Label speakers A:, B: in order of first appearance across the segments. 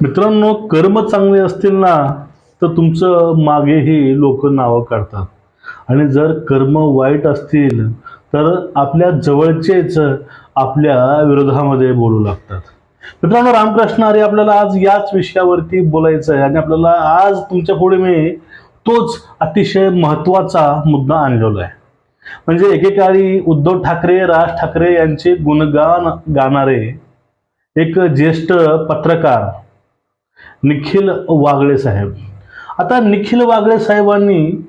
A: मित्रांनो, कर्म चांगले असतील ना तर तुमचं मागेही लोक नावं काढतात, आणि जर कर्म वाईट असतील तर आपल्या जवळचेच आपल्या विरोधामध्ये बोलू लागतात. मित्रांनो, रामकृष्ण हरी आपल्याला आज याच विषयावरती बोलायचं आहे, आणि आपल्याला आज तुमच्या पुढे मी तोच अतिशय महत्त्वाचा मुद्दा आणलेला आहे. म्हणजे एकेकाळी उद्धव ठाकरे, राज ठाकरे यांचे गुणगान गाणारे एक ज्येष्ठ पत्रकार निखिल वागळे साहेब. आता निखिल वागळे साहेबांनी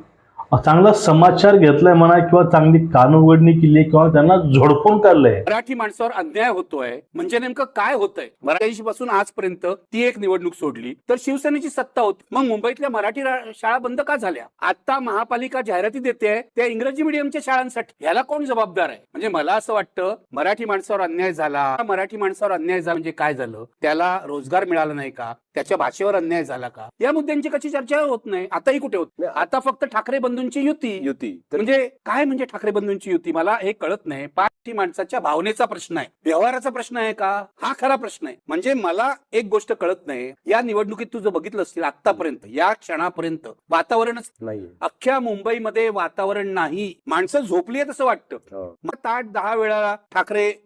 A: चांगला समाचार घेतलाय म्हणा, किंवा चांगली कान उघडणी केली, किंवा त्यांना झोडपून काढलंय.
B: मराठी माणसावर अन्याय होतोय म्हणजे नेमकं काय होतंय? मराठी पासून आजपर्यंत ती एक निवडणूक सोडली तर शिवसेनेची सत्ता होती. मग मुंबईतल्या मराठी शाळा बंद का झाल्या? आता महापालिका जाहिराती देते त्या इंग्रजी मीडियमच्या शाळांसाठी. ह्याला कोण जबाबदार आहे? म्हणजे मला असं वाटतं, मराठी माणसावर अन्याय झाला. मराठी माणसावर अन्याय झाला म्हणजे काय झालं? त्याला रोजगार मिळाला नाही का? त्याच्या भाषेवर अन्याय झाला का? या मुद्द्यांची कशी चर्चा होत नाही? आताही कुठे होत? आता फक्त ठाकरे बंधूंची युती म्हणजे काय? म्हणजे ठाकरे बंधूंची युती मला हे कळत नाही. मराठी माणसाच्या भावनेचा प्रश्न आहे, व्यवहाराचा प्रश्न आहे का? हा खरा प्रश्न आहे. म्हणजे मला एक गोष्ट कळत नाही, या निवडणुकीत तुझं बघितलं असतील आतापर्यंत, या क्षणापर्यंत वातावरणच नाही. अख्ख्या मुंबईमध्ये वातावरण नाही. माणसं झोपली आहे तसं वाटतं. मग 8-10 वेळा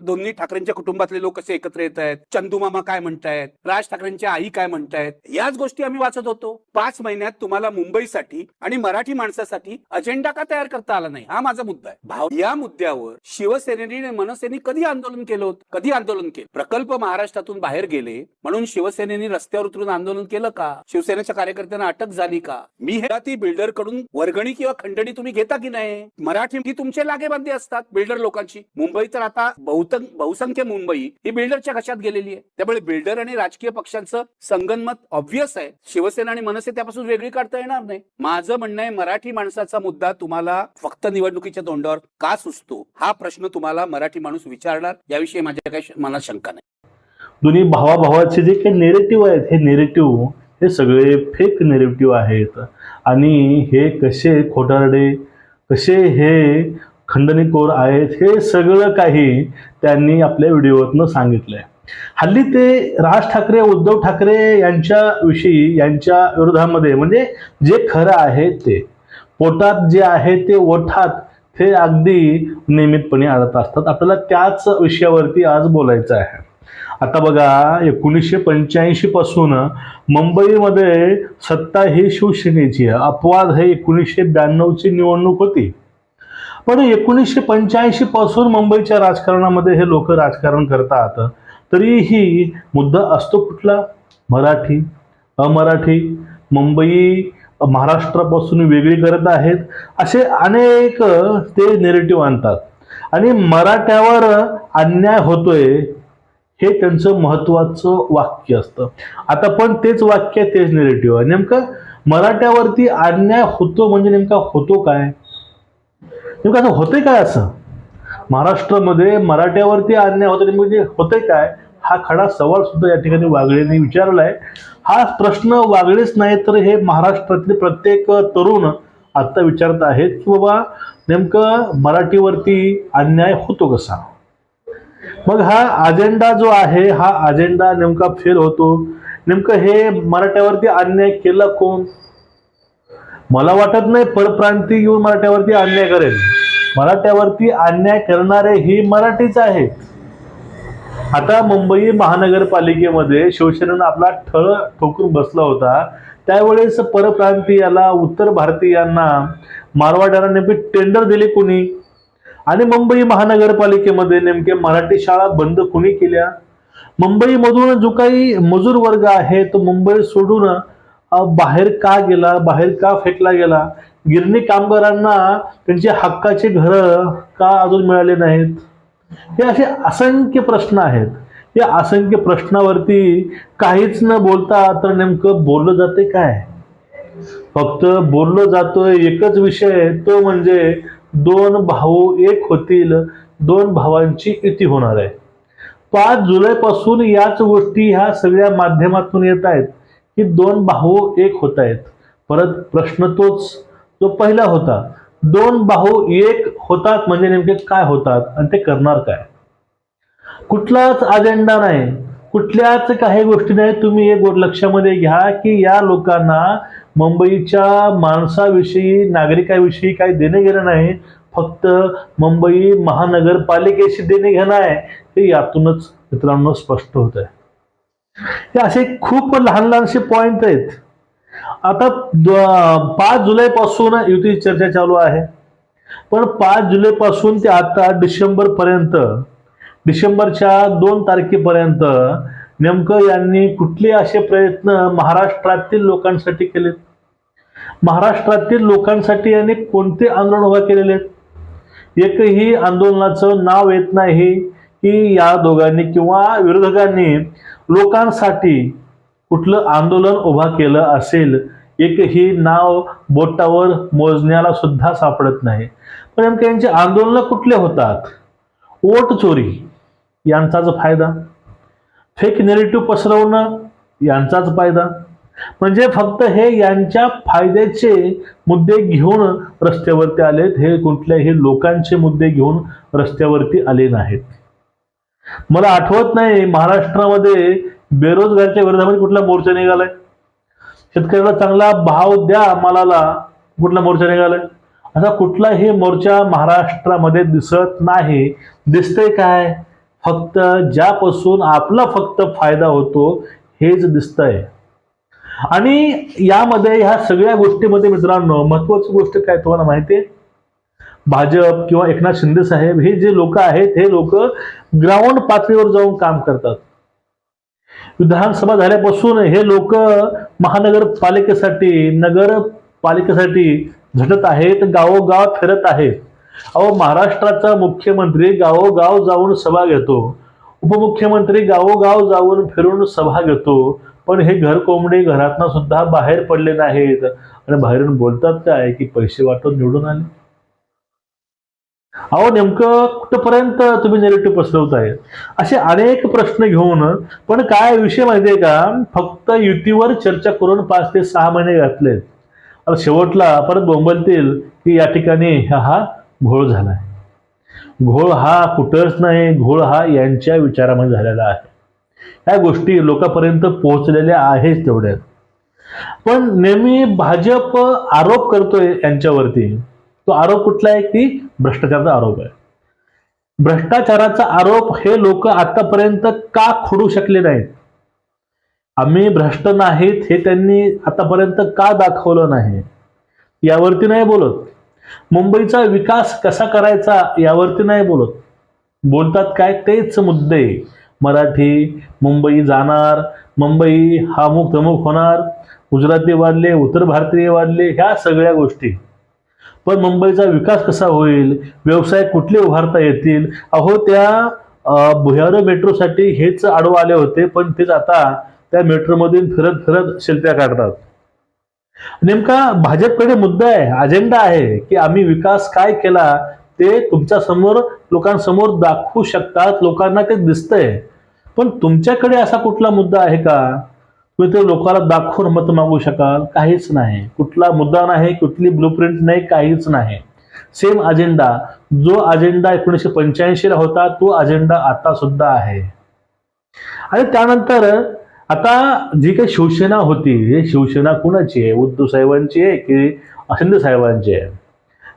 B: दोन्ही ठाकरेंच्या कुटुंबातले लोक कसे एकत्र येत आहेत, चंदू मामा काय म्हणतायत, राज ठाकरेंच्या आई काय म्हणतायत, याच गोष्टी आम्ही वाचत होतो. 5 महिन्यात तुम्हाला मुंबईसाठी आणि मराठी माणसासाठी अजेंडा का तयार करता आला नाही? हा माझा मुद्दा आहे. या मुद्द्यावर शिवसेनेने मनसेने कधी आंदोलन केलं होतं? कधी आंदोलन केलं? प्रकल्प महाराष्ट्रातून बाहेर गेले म्हणून शिवसेनेने रस्त्यावर उतरून आंदोलन केलं का? शिवसेनेच्या कार्यकर्त्यांना अटक झाली का? मी ती बिल्डर कडून वर्गणी किंवा खंडणी तुम्ही घेता की नाही? मराठी की तुमचे लागेबांधे असतात बिल्डर लोकांची. मुंबई तर आता बहुसंख्य मुंबई ही बिल्डरच्या कशात गेलेली आहे. त्यामुळे बिल्डर आणि राजकीय पक्षांचं संगनमत ऑब्व्हियस आहे. शिवसेना आणि मनसे त्यापासून वेगळी काढता येणार नाही. माझं म्हणणं आहे, मराठी माणसाचा मुद्दा तुम्हाला फक्त निवडणुकीच्या तोंडावर का सुचतो हा प्रश्न तुम्हाला मराठी माणूस विचारणार. याविषयी माझ्या काही मनात शंका नाही.
A: दोन्ही भावाभावाचे जे काही नेरेटिव्ह आहेत, हे नेरेटिव्ह हे सगळे फेक नेरेटिव्ह आहेत, आणि हे कसे खोटारडे, कसे हे खंडणीखोर आहेत, हे सगळं काही त्यांनी आपल्या व्हिडिओतनं सांगितलंय. हल्ली ते राज ठाकरे, उद्धव ठाकरे यांच्या विषयी, यांच्या विरोधामध्ये, म्हणजे जे खरं आहे ते पोटात जे आहे ते ओठात ते अगदी नियमितपणे आणत असतात. आपल्याला त्याच विषयावरती आज बोलायचं आहे. आता बघा, 1985 पासून मुंबईमध्ये सत्ता ही शिवसेनेची आहे. अपवाद हे 1992ची निवडणूक होती. पण 1985 पासून मुंबईच्या राजकारणामध्ये हे लोक राजकारण करतात. तरीही मुद्दा असतो कुठला? मराठी, अमराठी, मुंबई महाराष्ट्रापासून वेगळी करत आहेत, असे अनेक ते नेरेटिव्ह आणतात. आणि मराठ्यावर अन्याय होतोय हे त्यांचं महत्वाचं वाक्य असतं. आता पण तेच वाक्य, तेच नेरेटिव्ह आहे. नेमकं मराठ्यावरती अन्याय होतो म्हणजे नेमका होतो काय? नेमकं असं होतंय काय? असं महाराष्ट्रामध्ये मराठ्यावरती अन्याय होतो म्हणजे होतंय काय? हा खडा सवाल सुद्धा या ठिकाणी वागळेंनी विचारलाय. हा प्रश्न वागळेच नाही तर हे महाराष्ट्रातले प्रत्येक तरुण आता विचारत आहेत की बाबा नेमकं मराठीवरती अन्याय होतो कसा? मग हा अजेंडा जो आहे, हा अजेंडा नेमका फेल होतो. नेमकं हे मराठ्यावरती अन्याय केला कोण? मला वाटत नाही परप्रांती येऊन मराठ्यावरती अन्याय करेल. मराठ्यावरती अन्याय करणारे ही मराठीच आहेत. आता मुंबई महानगरपालिकेमध्ये शिवसेनेनं आपला ठळ ठोकून बसला होता. त्यावेळेस परप्रांतीयाला, उत्तर भारतीयांना, मारवाड्यांना नेमके टेंडर दिले कोणी? आणि मुंबई महानगरपालिकेमध्ये नेमके मराठी शाळा बंद कोणी केल्या? मुंबईमधून जो काही मजूर वर्ग आहे तो मुंबई सोडून बाहेर का गेला? बाहेर का फेकला गेला? गिरणी कामगारांना त्यांचे हक्काचे घरं का अजून मिळाले नाहीत? हे असे असंख्य प्रश्न आहेत. या असंख्य प्रश्नावरती काहीच न बोलता तर नेमकं बोललं जाते काय? फक्त बोललं जातोय एकच विषय, तो म्हणजे 2 भाऊ एक होतील, 2 भावांची युती होणार आहे. 5 जुलैपासून याच गोष्टी ह्या सगळ्या माध्यमातून येत आहेत की 2 भाऊ एक होत आहेत. परत प्रश्न तोच जो पहिला होता, 2 भाऊ एक होतात म्हणजे नेमके काय होतात आणि ते करणार काय? कुठलाच अजेंडा नाही. कुठल्याच काही गोष्टी नाही. तुम्ही एक लक्षामध्ये घ्या की या लोकांना मुंबईच्या माणसाविषयी, नागरिकाविषयी काही देणे घेणं नाही, फक्त मुंबई महानगरपालिकेशी देणे घेणं आहे. हे यातूनच मित्रांनो स्पष्ट होत आहे. हे असे खूप लहान लहानसे पॉइंट आहेत. आता 5 जुलैपासून युती चर्चा चालू आहे, पण 5 जुलैपासून ते आता डिसेंबर पर्यंत, डिसेंबरच्या 2 तारखेपर्यंत नेमकं यांनी कुठले असे प्रयत्न महाराष्ट्रातील लोकांसाठी केलेत? महाराष्ट्रातील लोकांसाठी यांनी कोणते आंदोलन उभा केलेले आहेत? एकही आंदोलनाचं नाव येत नाही की या दोघांनी किंवा विरोधकांनी लोकांसाठी कुठलं आंदोलन उभा केलं असेल. एकही नाव बोटावर मोजण्याला सुद्धा सापडत नाही. पण नेमके यांचे आंदोलन कुठले होतात? वोट चोरी यांचाच फायदा, फेक नेरेटिव्ह पसरवणं यांचाच फायदा. म्हणजे फक्त हे यांच्या फायद्याचे मुद्दे घेऊन रस्त्यावरती आलेत. हे कुठल्याही लोकांचे मुद्दे घेऊन रस्त्यावरती आले नाहीत. मला आठवत नाही महाराष्ट्रामध्ये बेरोजगारच्या विरोधामध्ये कुठला मोर्चा निघालाय, शेतकऱ्याला चांगला भाव द्या मालाला कुठला मोर्चा निघालाय. असा कुठलाही मोर्चा महाराष्ट्रामध्ये दिसत नाही. दिसतंय काय? फक्त ज्यापासून आपला फक्त फायदा होतो हेच दिसतंय. आणि यामध्ये ह्या सगळ्या गोष्टीमध्ये मित्रांनो महत्वाची गोष्ट काय तुम्हाला माहिती आहे? भाजप किंवा एकनाथ शिंदे साहेब हे जे लोक आहेत, हे लोक ग्राउंड पातळीवर जाऊन काम करतात. विधानसभा झाल्यापासून हे लोक महानगरपालिकेसाठी, नगरपालिकेसाठी झटत आहेत, गावोगाव फिरत आहेत. अहो, महाराष्ट्राचा मुख्यमंत्री गावोगाव जाऊन सभा घेतो, उपमुख्यमंत्री गावोगाव जाऊन फिरून सभा घेतो, पण हे घर कोंबडे घरातनं सुद्धा बाहेर पडले नाहीत. आणि बाहेरून बोलतात काय की पैसे वाटून निवडून आले. अहो, नेमकं कुठपर्यंत तुम्ही नेरेटिव्ह पसरवताय? असे अनेक प्रश्न घेऊन. पण काय विषय माहितीये का? फक्त युतीवर चर्चा करून 5 ते 6 महिने घातलेत. आता शेवटला परत बोंबलतील की या ठिकाणी हा घोळ झालाय. घोळ हा कुठंच नाही, घोळ हा यांच्या विचारामध्ये झालेला आहे. ह्या गोष्टी लोकांपर्यंत पोहोचलेल्या आहेत तेवढ्यात. पण नेहमी भाजप आरोप करतोय यांच्यावरती. तो आरोप कुठला आहे की भ्रष्टाचाराचा आरोप आहे. भ्रष्टाचाराचा आरोप हे लोक आतापर्यंत का खोडू शकले नाहीत? आम्ही भ्रष्ट नाहीत हे त्यांनी आतापर्यंत का दाखवलं नाही? यावरती नाही बोलत. मुंबईचा विकास कसा करायचा यावरती नाही बोलत. बोलतात काय? तेच मुद्दे. मराठी मुंबई जाणार, मुंबई हा अमुक तमुक होणार, गुजराती वाढले, उत्तर भारतीय वाढले, ह्या सगळ्या गोष्टी. पण मुंबईचा विकास कसा होईल, व्यवसाय कुठले उभारता येतील? अहो, त्या भुयार मेट्रोसाठी हेच आडवं आले होते, पण तेच आता त्या मेट्रोमधून फिरत फिरत शिल्प्या काढतात. नेमका भाजपकडे मुद्दा आहे, अजेंडा आहे की आम्ही विकास काय केला ते तुमच्या समोर, लोकांसमोर दाखवू शकतात. लोकांना ते दिसतंय. पण तुमच्याकडे असा कुठला मुद्दा आहे का तुम्ही ते लोकांना दाखवून मत मागू शकाल? काहीच नाही. कुठला मुद्दा नाही, कुठली ब्लूप्रिंट नाही, काहीच नाही. Same agenda. जो अजेंडा 1985 ला होता तो अजेंडा आता सुद्धा आहे. आणि त्यानंतर आता जी काही शिवसेना होती, ही शिवसेना कुणाची आहे? उद्धव साहेबांची आहे की शिंदे साहेबांची आहे?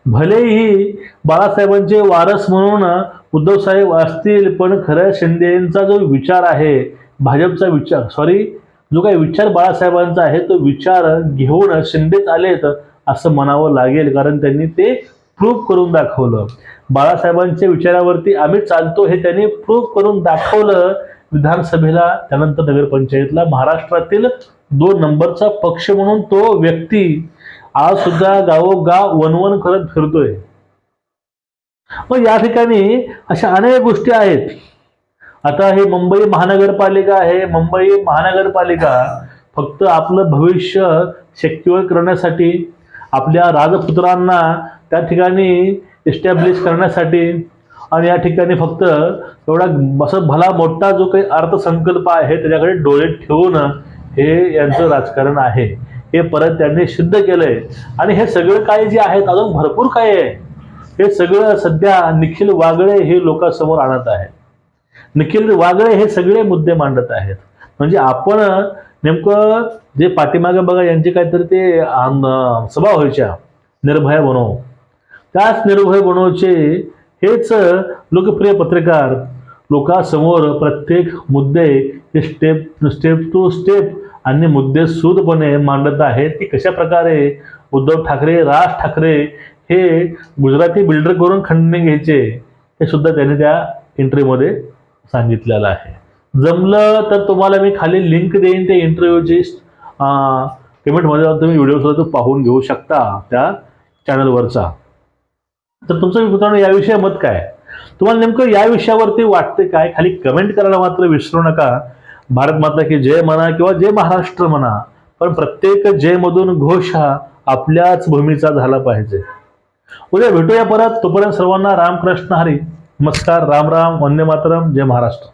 A: भलेही बाळासाहेबांचे वारस म्हणून उद्धव साहेब असतील, पण खरं शिंदेचा जो विचार आहे, भाजपचा विचार, जो काही विचार बाळासाहेबांचा आहे तो विचार घेऊन शिंदेच आलेत असं म्हणावं लागेल. कारण त्यांनी ते प्रूव्ह करून दाखवलं. बाळासाहेबांच्या विचारावरती आम्ही चालतो हे त्यांनी प्रूव्ह करून दाखवलं विधानसभेला, त्यानंतर नगरपंचायतला. महाराष्ट्रातील 2 नंबरचा पक्ष म्हणून तो व्यक्ती आज सुद्धा गावोगाव वनवन करत फिरतोय. मग या ठिकाणी अशा अनेक गोष्टी आहेत. आता हे मुंबई महानगरपालिका आहे. मुंबई महानगरपालिका फक्त आपलं भविष्य सिक्युअर करण्यासाठी, आपल्या राजपुत्रांना त्या ठिकाणी इस्टॅब्लिश करण्यासाठी, आणि या ठिकाणी फक्त एवढा असं भला मोठा जो काही अर्थसंकल्प आहे त्याच्याकडे डोळे ठेवून हे यांचं राजकारण आहे. हे परत त्यांनी सिद्ध केलंय. आणि हे सगळं काय जे आहेत, अजून भरपूर काय आहे, हे सगळं सध्या निखिल वागळे हे लोकांसमोर आणत आहे. निखिल वागळे हे सगळे मुद्दे मांडत आहेत. म्हणजे आपण नेमकं जे पाठीमागे बघा यांचे काहीतरी ते सभा व्हायच्या निर्भय बनव, त्याच निर्भय बनवचे हेच लोकप्रिय पत्रकार लोकांसमोर प्रत्येक मुद्दे हे स्टेप टू स्टेप आणि मुद्दे सूदपणे मांडत आहेत की कशा प्रकारे उद्धव ठाकरे, राज ठाकरे हे गुजराती बिल्डर करून खंडणी घ्यायचे हे सुद्धा त्यांनी त्या इंटरव्ह्यूमध्ये सांगितलेलं आहे. जमलं तर तुम्हाला मी खाली लिंक देईन त्या इंटरव्ह्यूची, कमेंटमध्ये जाऊन तुम्ही व्हिडिओ सुद्धा पाहून घेऊ शकता त्या चॅनलवरचा. तर तुमचं मित्रांनो याविषयी मत काय, तुम्हाला नेमकं या विषयावरती वाटते काय, खाली कमेंट करायला मात्र विसरू नका. भारत माता की जय म्हणा किंवा जय महाराष्ट्र म्हणा, पण प्रत्येक जय मधून घोष हा आपल्याच भूमीचा झाला पाहिजे. उद्या भेटूया परत. तोपर्यंत सर्वांना रामकृष्ण हरी. नमस्कार, राम राम, वंदे मातरम, जय महाराष्ट्र.